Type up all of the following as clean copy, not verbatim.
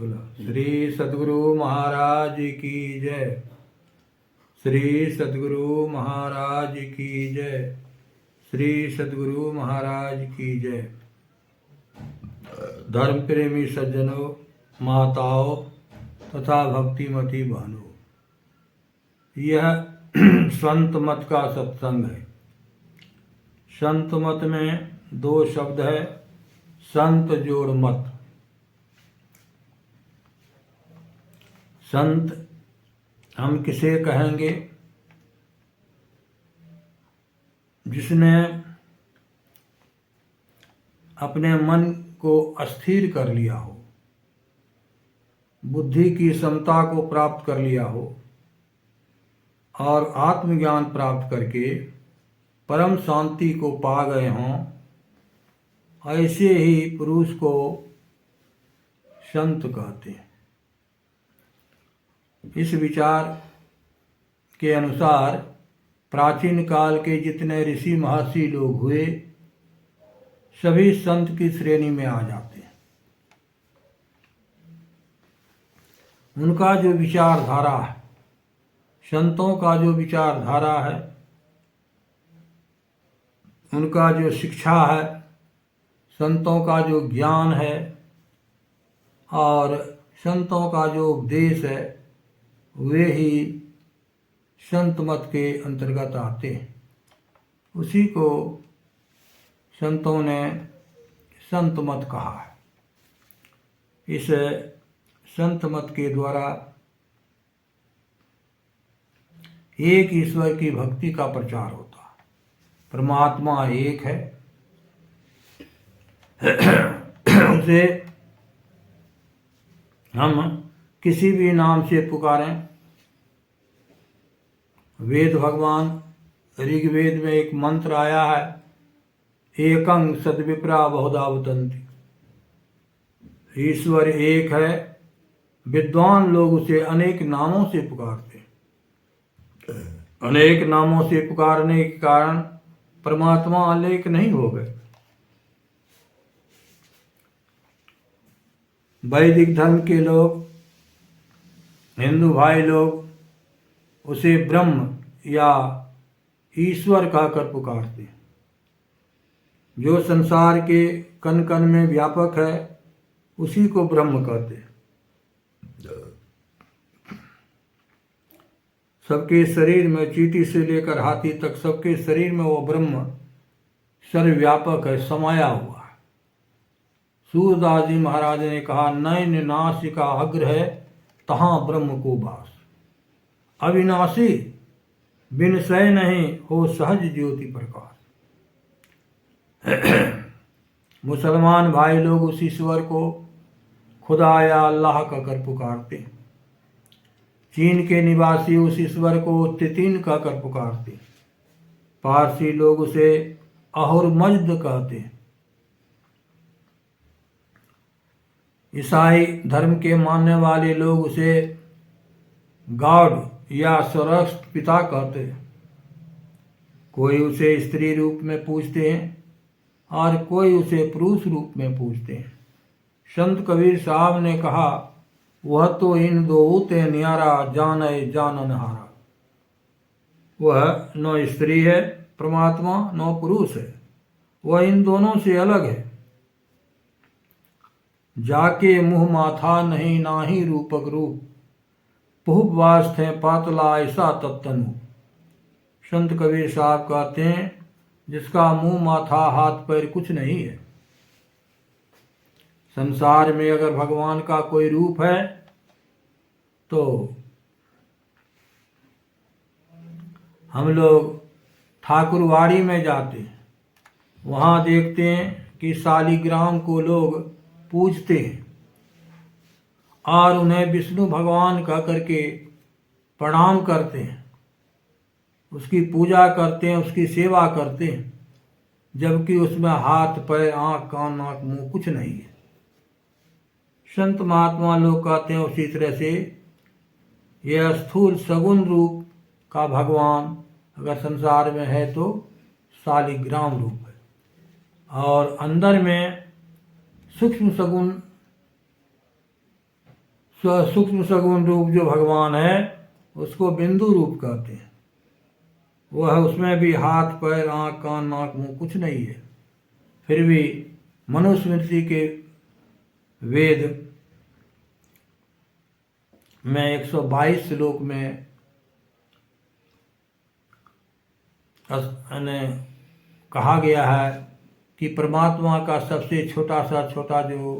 बोला श्री सद्गुरु महाराज की जय। श्री सद्गुरु महाराज की जय। श्री सद्गुरु महाराज की जय। धर्म प्रेमी सज्जनों, माताओं तथा भक्तिमती बहनों, यह संत मत का सत्संग है। संत मत में दो शब्द है, संत जोड़ मत। संत हम किसे कहेंगे? जिसने अपने मन को अस्थिर कर लिया हो, बुद्धि की समता को प्राप्त कर लिया हो और आत्मज्ञान प्राप्त करके परम शांति को पा गए हों, ऐसे ही पुरुष को संत कहते हैं। इस विचार के अनुसार प्राचीन काल के जितने ऋषि महर्षि लोग हुए, सभी संत की श्रेणी में आ जाते हैं। उनका जो विचारधारा है, संतों का जो विचारधारा है, उनका जो शिक्षा है, संतों का जो ज्ञान है और संतों का जो उपदेश है, वे ही संत मत के अंतर्गत आते हैं। उसी को संतों ने संत मत कहा है। इस संत मत के द्वारा एक ईश्वर की भक्ति का प्रचार होता है। परमात्मा एक है, उसे हम किसी भी नाम से पुकारें। वेद भगवान ऋग्वेद में एक मंत्र आया है, एकं सद्विप्रा बहुधा वदन्ति। ईश्वर एक है, विद्वान लोग उसे अनेक नामों से पुकारते हैं। अनेक नामों से पुकारने के कारण परमात्मा अनेक नहीं हो गए। वैदिक धर्म के लोग, हिंदू भाई लोग उसे ब्रह्म या ईश्वर कहकर पुकारते हैं। जो संसार के कण कण में व्यापक है, उसी को ब्रह्म कहते हैं। सबके शरीर में, चींटी से लेकर हाथी तक, सबके शरीर में वो ब्रह्म सर्वव्यापक है, समाया हुआ है। सूरदास जी महाराज ने कहा, नयन नासिका अग्र है, तहाँ ब्रह्म को वास। अविनाशी बिन सय नहीं, हो सहज ज्योति प्रकाश। मुसलमान भाई लोग उस ईश्वर को खुदा या अल्लाह कहकर पुकारते हैं। चीन के निवासी उस ईश्वर को तितीन कहकर पुकारते हैं। पारसी लोग उसे अहुरमज्द कहते हैं। ईसाई धर्म के मानने वाले लोग उसे गॉड या सरस्वती पिता कहते हैं। कोई उसे स्त्री रूप में पूजते हैं और कोई उसे पुरुष रूप में पूजते हैं। संत कबीर साहब ने कहा, वह तो इन दो होते न्यारा, जाने जानन हारा। वह न स्त्री है परमात्मा, न पुरुष है, वह इन दोनों से अलग है। जाके मुँह माथा नहीं, नाही रूपक रूप, पुह वास्त है पातला ऐसा तत्तनु। संत कबीर साहब कहते हैं, जिसका मुंह माथा हाथ पैर कुछ नहीं है। संसार में अगर भगवान का कोई रूप है तो हम लोग ठाकुरवाड़ी में जाते हैं, वहाँ देखते हैं कि शालिग्राम को लोग पूजते हैं और उन्हें विष्णु भगवान कह करके प्रणाम करते हैं, उसकी पूजा करते हैं, उसकी सेवा करते हैं, जबकि उसमें हाथ पैर आँख कान नाक मुंह कुछ नहीं है। संत महात्मा लोग कहते हैं उसी तरह से यह स्थूल सगुण रूप का भगवान अगर संसार में है तो शालिग्राम रूप है, और अंदर में सूक्ष्म सगुण सूक्ष्म सगुण रूप जो भगवान है उसको बिंदु रूप कहते हैं। वह उसमें भी हाथ पैर आँख कान नाक मुंह कुछ नहीं है, फिर भी मनुस्मृति के वेद में 122 श्लोक में कहा गया है कि परमात्मा का सबसे छोटा सा छोटा जो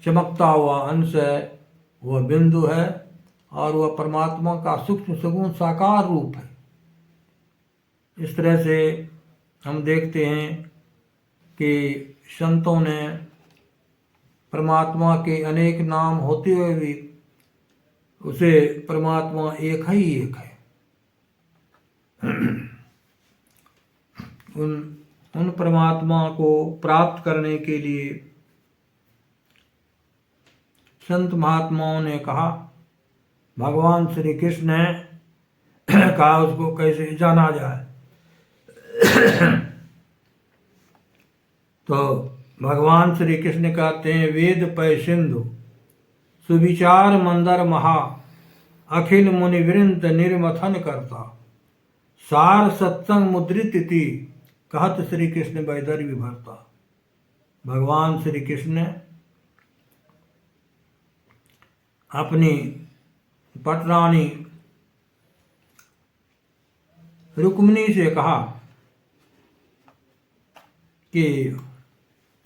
चमकता हुआ अंश है वह बिंदु है, और वह परमात्मा का सूक्ष्म सगुण साकार रूप है। इस तरह से हम देखते हैं कि संतों ने परमात्मा के अनेक नाम होते हुए भी उसे परमात्मा एक ही एक है। उन परमात्मा को प्राप्त करने के लिए संत महात्माओं ने कहा, भगवान श्री कृष्ण ने कहा उसको कैसे जाना जाए। तो भगवान श्री कृष्ण कहते हैं, वेद पै सिंधु सुविचार मंदर महा अखिल मुनि वृंद निर्मथन करता सार सत्संग मुद्रित इति कहत श्री कृष्ण बैदर विभरता। भगवान श्री कृष्ण ने अपनी पटरानी रुक्मिणी से कहा कि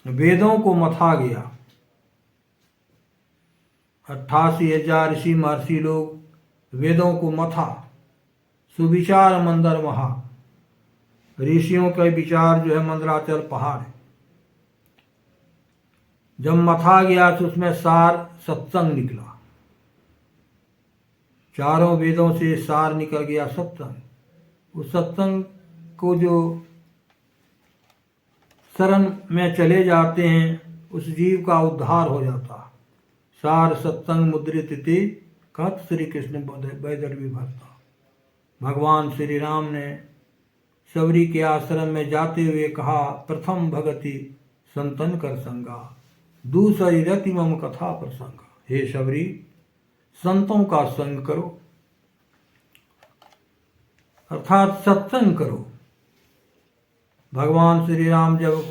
वेदों को मथा गया। 88,000 ऋषि महर्षि लोग वेदों को मथा, सुविचार मंदर महा, ऋषियों के विचार जो है मंदराचल पहाड़ है। जब मथा गया तो उसमें सार सत्संग निकला, चारों वेदों से सार निकल गया सत्संग। उस सत्संग को जो शरण में चले जाते हैं उस जीव का उद्धार हो जाता। सार सत्संग मुद्रित इति कहत श्री कृष्ण बैदर विभरता। भगवान श्री राम ने शबरी के आश्रम में जाते हुए कहा, प्रथम भगति संतन कर संगा, दूसरी रति मम कथा प्रसंग। हे शबरी, संतों का संग करो, अर्थात सत्संग करो। भगवान श्री राम जब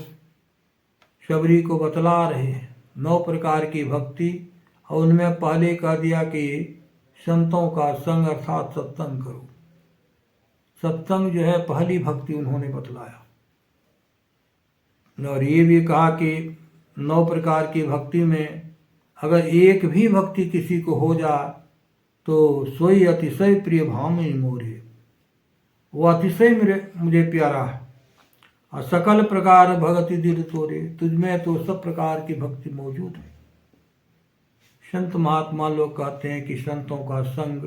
शबरी को बतला रहे हैं 9 प्रकार की भक्ति, और उनमें पहले कह दिया कि संतों का संग अर्थात सत्संग करो। सत्संग जो है पहली भक्ति उन्होंने बतलाया, और ये भी कहा कि 9 प्रकार की भक्ति में अगर एक भी भक्ति किसी को हो जाए तो सोई अतिशय प्रिय भामी मोरे, वो अतिशय मुझे प्यारा है। और सकल प्रकार भक्ति दिल तोरे, तुझमें तो सब प्रकार की भक्ति मौजूद है। संत महात्मा लोग कहते हैं कि संतों का संग,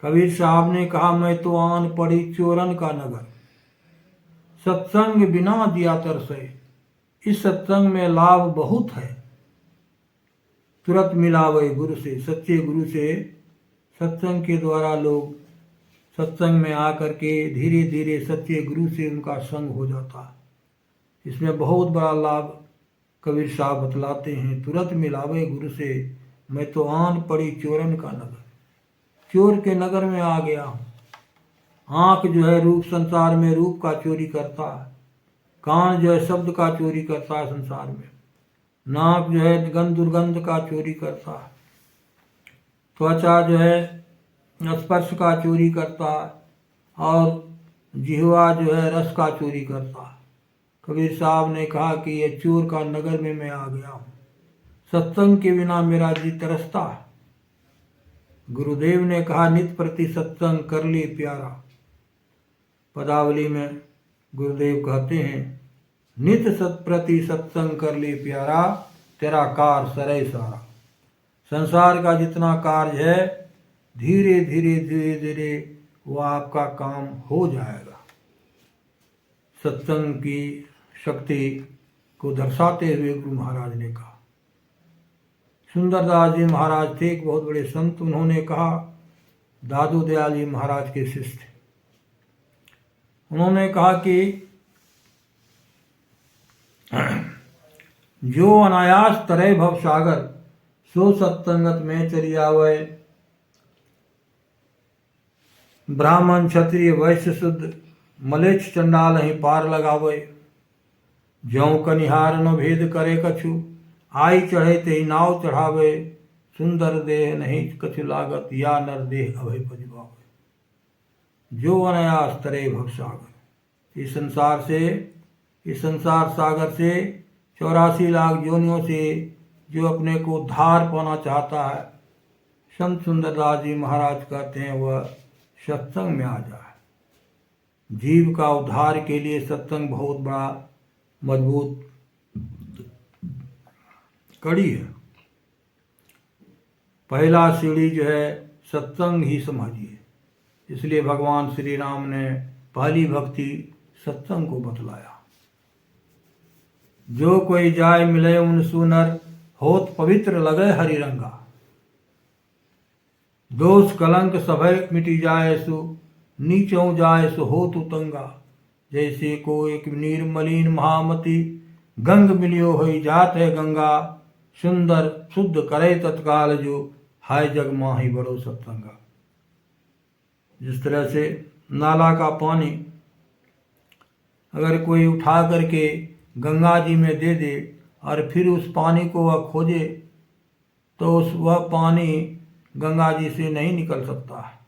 कबीर साहब ने कहा, मैं तो आन पड़ी चोरन का नगर, सत्संग बिना दिया तरसे। इस सत्संग में लाभ बहुत है, तुरंत मिलावे गुरु से। सच्चे गुरु से सत्संग के द्वारा लोग सत्संग में आकर के धीरे धीरे सच्चे गुरु से उनका संग हो जाता है। इसमें बहुत बड़ा लाभ कबीर साहब बतलाते हैं, तुरंत मिलावे गुरु से, मैं तो आन पड़ी चोरन का नगर, चोर के नगर में आ गया हूँ। आँख जो है रूप संसार में रूप का चोरी करता है, कान जो है शब्द का चोरी करता है संसार में, नाक जो है गंध दुर्गंध का चोरी करता है, त्वचा जो है स्पर्श का चोरी करता है, और जिह्वा जो है रस का चोरी करता है। कबीर साहब ने कहा कि ये चोर का नगर में मैं आ गया हूँ, सत्संग के बिना मेरा जी तरसता है। गुरुदेव ने कहा, नित प्रति सत्संग कर ले प्यारा। पदावली में गुरुदेव कहते हैं, नित प्रति सत्संग कर ले प्यारा, तेरा कार्य सरय सारा। संसार का जितना कार्य है धीरे धीरे धीरे धीरे वो आपका काम हो जाएगा। सत्संग की शक्ति को दर्शाते हुए गुरु महाराज ने कहा। सुंदरदास जी महाराज थे एक बहुत बड़े संत, उन्होंने कहा, दादू दयाल जी महाराज के शिष्य थे। उन्होंने कहा कि जो अनायास तरय भव सागर, सो सत्संगत में चली आवे। ब्राह्मण क्षत्रिय वैश्य शुद्ध, मलेच्छ चंडाल ही पार लगावे। ज्यों कनिहार न भेद करे कछु, आई चढ़े ते नाव चढ़ावे। सुंदर देह नहीं कछु लागत, या नर देह अभय पजवावे। जो अनायास तरे भव सागर, इस संसार सागर से 84 लाख योनियों से जो अपने को उद्धार पाना चाहता है, संत सुंदरदास जी महाराज कहते हैं वह सत्संग में आ जाए। जीव का उद्धार के लिए सत्संग बहुत बड़ा मजबूत कड़ी है। पहला सीढ़ी जो है सत्संग ही समझिए। इसलिए भगवान श्री राम ने पहली भक्ति सत्संग को बतलाया। जो कोई जाय मिले उन सुनर, होत पवित्र लगे हरि रंगा। दोष कलंक सभय मिटी जाए सु, नीचों जाए सो होत उतंगा। जैसे को एक निर्मलीन महामती, गंग मिलियो होई जात है गंगा। सुंदर शुद्ध करे तत्काल जो, हाय जग माही बड़ो सत्संगा। जिस तरह से नाला का पानी अगर कोई उठा करके गंगा जी में दे दे और फिर उस पानी को वह खोजे, तो वह पानी गंगा जी से नहीं निकल सकता है।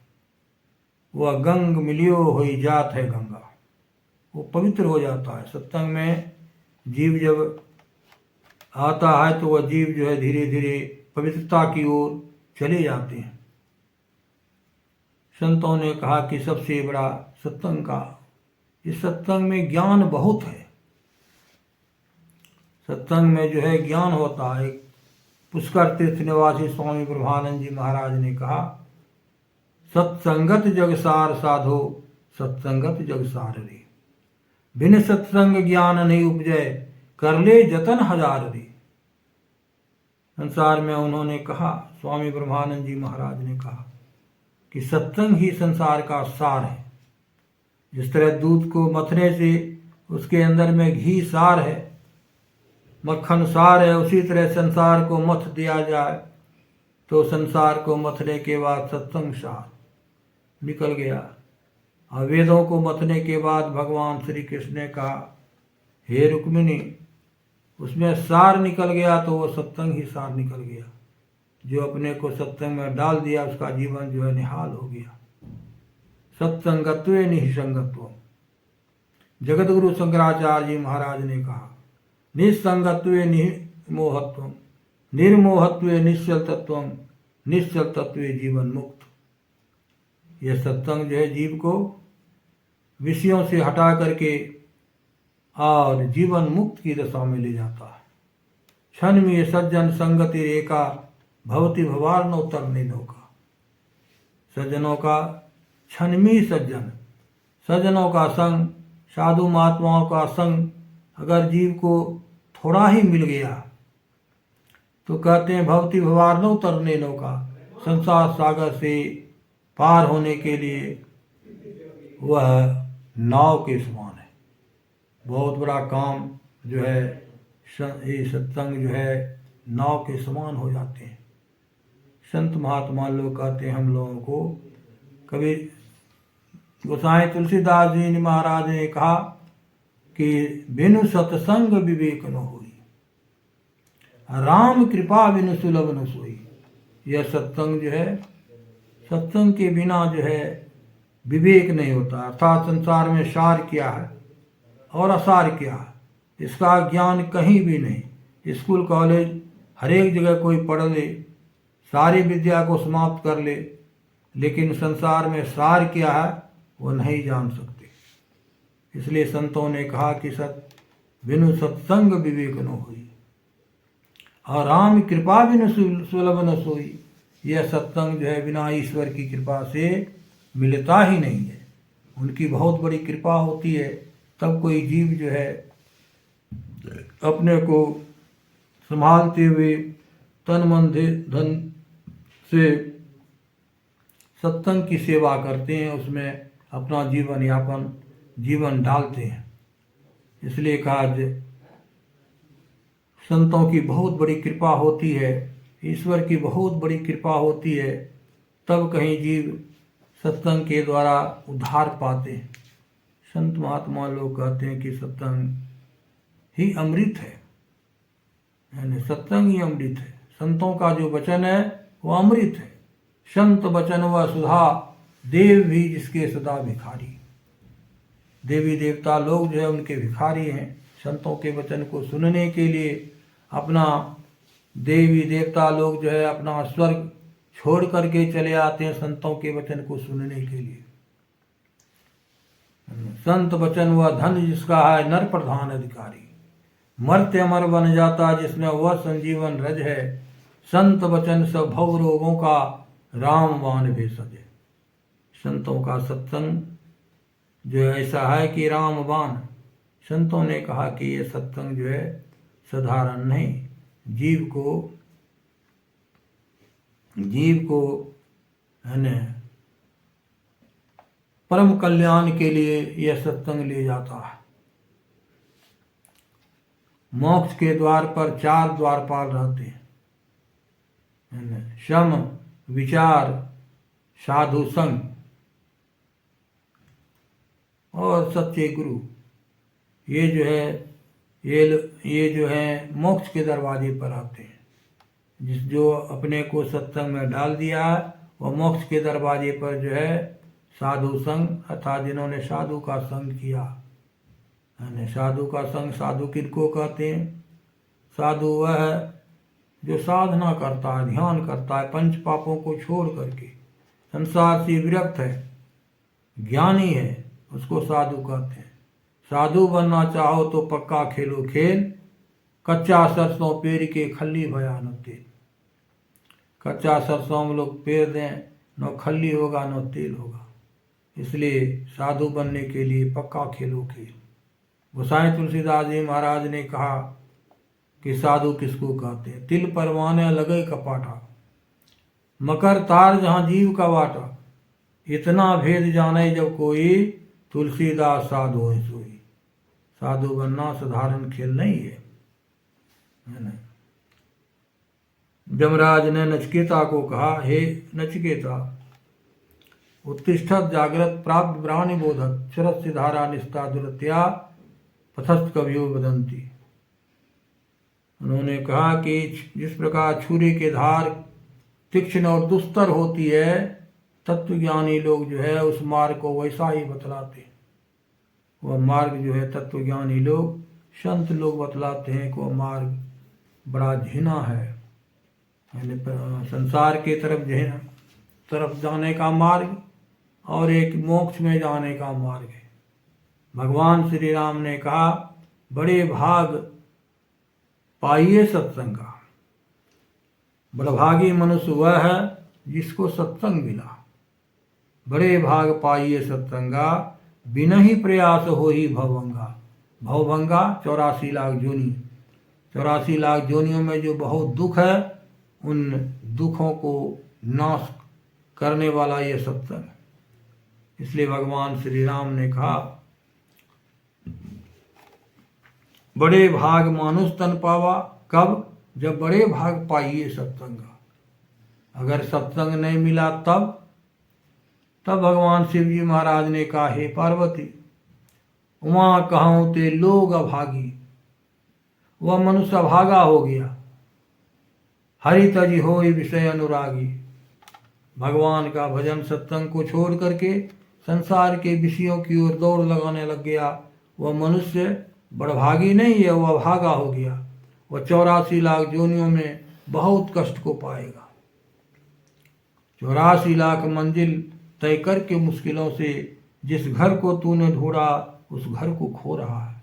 वह गंग मिलियो होई जात है गंगा, वो पवित्र हो जाता है। सत्संग में जीव जब आता है तो वह जीव जो है धीरे धीरे पवित्रता की ओर चले जाते हैं। संतों ने कहा कि सबसे बड़ा सत्संग का, इस सत्संग में ज्ञान बहुत है। सत्संग में जो है ज्ञान होता है। पुष्कर तीर्थ निवासी स्वामी ब्रह्मानंद जी महाराज ने कहा, सत्संगत जगसार साधो, सत्संगत जगसार रे। बिन सत्संग ज्ञान नहीं उपजय, कर ले जतन हजार रे। संसार में उन्होंने कहा, स्वामी ब्रह्मानंद जी महाराज ने कहा कि सत्संग ही संसार का सार है। जिस तरह दूध को मथने से उसके अंदर में घी सार है, मक्खन सार है, उसी तरह संसार को मथ दिया जाए तो संसार को मथने के बाद सत्संग सार निकल गया। और वेदों को मथने के बाद भगवान श्री कृष्ण ने कहा, हे रुक्मिणी, उसमें सार निकल गया तो वो सत्संग ही सार निकल गया। जो अपने को सत्संग में डाल दिया उसका जीवन जो है निहाल हो गया। सत्संगत्वे निसंगत्व। जगत गुरु शंकराचार्य जी महाराज ने कहा, निसंगत्वे निर्मोहत्व, निर्मोहत्वे निश्चल तत्व, निश्चल तत्वे जीवन मुक्त। यह सत्संग जो है जीव को विषयों से हटा करके और जीवन मुक्त की दशा में ले जाता है। क्षण में सज्जन संगति रेखा, भवती भवार न उतरने नौका। सज्जनों का क्षण में सज्जनों का संग, साधु महात्माओं का संग अगर जीव को थोड़ा ही मिल गया तो कहते हैं भवती भवार न उतरने नौका। संसार सागर से पार होने के लिए वह नाव के समान है। बहुत बड़ा काम जो है ये सत्संग जो है नाव के समान हो जाते हैं। संत महात्मा लोग कहते हैं हम लोगों को, कभी गोसाई तुलसीदास जी महाराज ने कहा कि बिनु सत्संग विवेक न होई, राम कृपा बिनु सुलभ न सोई। यह सत्संग जो है, सत्संग के बिना जो है विवेक नहीं होता। अर्थात संसार में सार क्या है और असार क्या है, इसका ज्ञान कहीं भी नहीं। स्कूल कॉलेज हर एक जगह कोई पढ़ ले, सारी विद्या को समाप्त कर ले, लेकिन संसार में सार क्या है वो नहीं जान सकते। इसलिए संतों ने कहा कि बिनु सत्संग विवेक न होई, और राम कृपा बिनु सुलभ न सोई। यह सत्संग जो है बिना ईश्वर की कृपा से मिलता ही नहीं है। उनकी बहुत बड़ी कृपा होती है तब कोई जीव जो है अपने को संभालते हुए तन मन धन से सत्संग की सेवा करते हैं, उसमें अपना जीवन डालते हैं। इसलिए कहा संतों की बहुत बड़ी कृपा होती है, ईश्वर की बहुत बड़ी कृपा होती है, तब कहीं जीव सत्संग के द्वारा उद्धार पाते हैं। संत महात्मा लोग कहते हैं कि सत्संग ही अमृत है, यानी सत्संग ही अमृत है। संतों का जो वचन है वो अमृत है। संत वचन व सुधा, देव भी जिसके सदा भिखारी। देवी देवता लोग जो है उनके भिखारी हैं। संतों के वचन को सुनने के लिए अपना देवी देवता लोग जो है अपना स्वर्ग छोड़ करके चले आते हैं संतों के वचन को सुनने के लिए। संत वचन व धन जिसका है नर प्रधान अधिकारी। मर्त्य अमर बन जाता जिसमें वह संजीवन रज है। संत वचन सब भव रोगों का रामबाण भेषज है। संतों का सत्संग जो ऐसा है कि रामबाण। संतों ने कहा कि ये सत्संग जो है साधारण नहीं, जीव को है न परम कल्याण के लिए यह सत्संग ले जाता है। मोक्ष के द्वार पर 4 द्वारपाल रहते हैं, शम, विचार, साधु संग और सच्चे गुरु। ये जो है मोक्ष के दरवाजे पर आते हैं। जो अपने को सत्संग में डाल दिया वह मोक्ष के दरवाजे पर जो है साधु संग, अर्थात जिन्होंने साधु का संग किया। साधु का संग, साधु किनको कहते हैं? साधु वह है जो साधना करता है, ध्यान करता है, पंच पापों को छोड़ करके संसार से विरक्त है, ज्ञानी है, उसको साधु कहते हैं। साधु बनना चाहो तो पक्का खेलो खेल, कच्चा सरसों पेड़ के खल्ली भयानक तेल। कच्चा सरसों हम लोग पेड़ दें, न खल्ली होगा न तेल होगा। इसलिए साधु बनने के लिए पक्का खेलो खेल। गोसाई तुलसीदास जी महाराज ने कहा कि साधु किसको कहते हैं? तिल परवाने लगे कपाटा, मकर तार जहाँ जीव का वाटा। इतना भेद जाने जब कोई, तुलसीदास साधु है सोई। साधु बनना साधारण खेल नहीं है ना। यमराज ने नचिकेता को कहा, हे नचिकेता, उत्तिष्ठत जागृत प्राप्त ब्राह्मणी बोधक, शरद सिधारा निष्ठा दुरत्या पथस्थ कवियो वदंती। उन्होंने कहा कि जिस प्रकार छुरी के धार तीक्ष्ण और दुस्तर होती है, तत्वज्ञानी लोग जो है उस मार्ग को वैसा ही बतलाते हैं। वह मार्ग जो है तत्वज्ञानी लोग, संत लोग बतलाते हैं कि वह मार्ग बड़ा झीना है, यानी संसार के तरफ जाने का मार्ग और एक मोक्ष में जाने का मार्ग है। भगवान श्री राम ने कहा, बड़े भाग पाइए सत्संग का। बड़भागी मनुष्य वह है जिसको सत्संग मिला। बड़े भाग पाइए सत्संगा, बिना ही प्रयास हो ही भवभंगा। भवभंगा 84 लाख जोनी। 84 लाख जोनियों में जो बहुत दुख है, उन दुखों को नाश करने वाला ये सत्संग। इसलिए भगवान श्री राम ने कहा, बड़े भाग मानुष तन पावा। कब? जब बड़े भाग पाइए सत्संगा। अगर सत्संग नहीं मिला तब भगवान शिव जी महाराज ने कहा, हे पार्वती, उमा कहूँ ते लोग अभागी। वह मनुष्य अभागा हो गया। हरि तज होय विषय अनुरागी। भगवान का भजन सत्संग को छोड़ करके संसार के विषयों की ओर दौड़ लगाने लग गया। वह मनुष्य बड़भागी नहीं है, वह अभागा हो गया। वह 84 लाख जोनियों में बहुत कष्ट को पाएगा। 84 लाख मंजिल तय करके मुश्किलों से जिस घर को तूने ढूंढा उस घर को खो रहा है।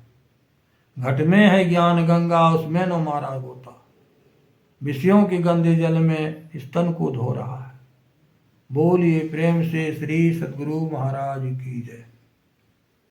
घट में है ज्ञान गंगा, उसमें न मारा गोता। विषयों के गंदे जल में स्तन को धो रहा है। बोलिए प्रेम से श्री सद्गुरु महाराज की जय।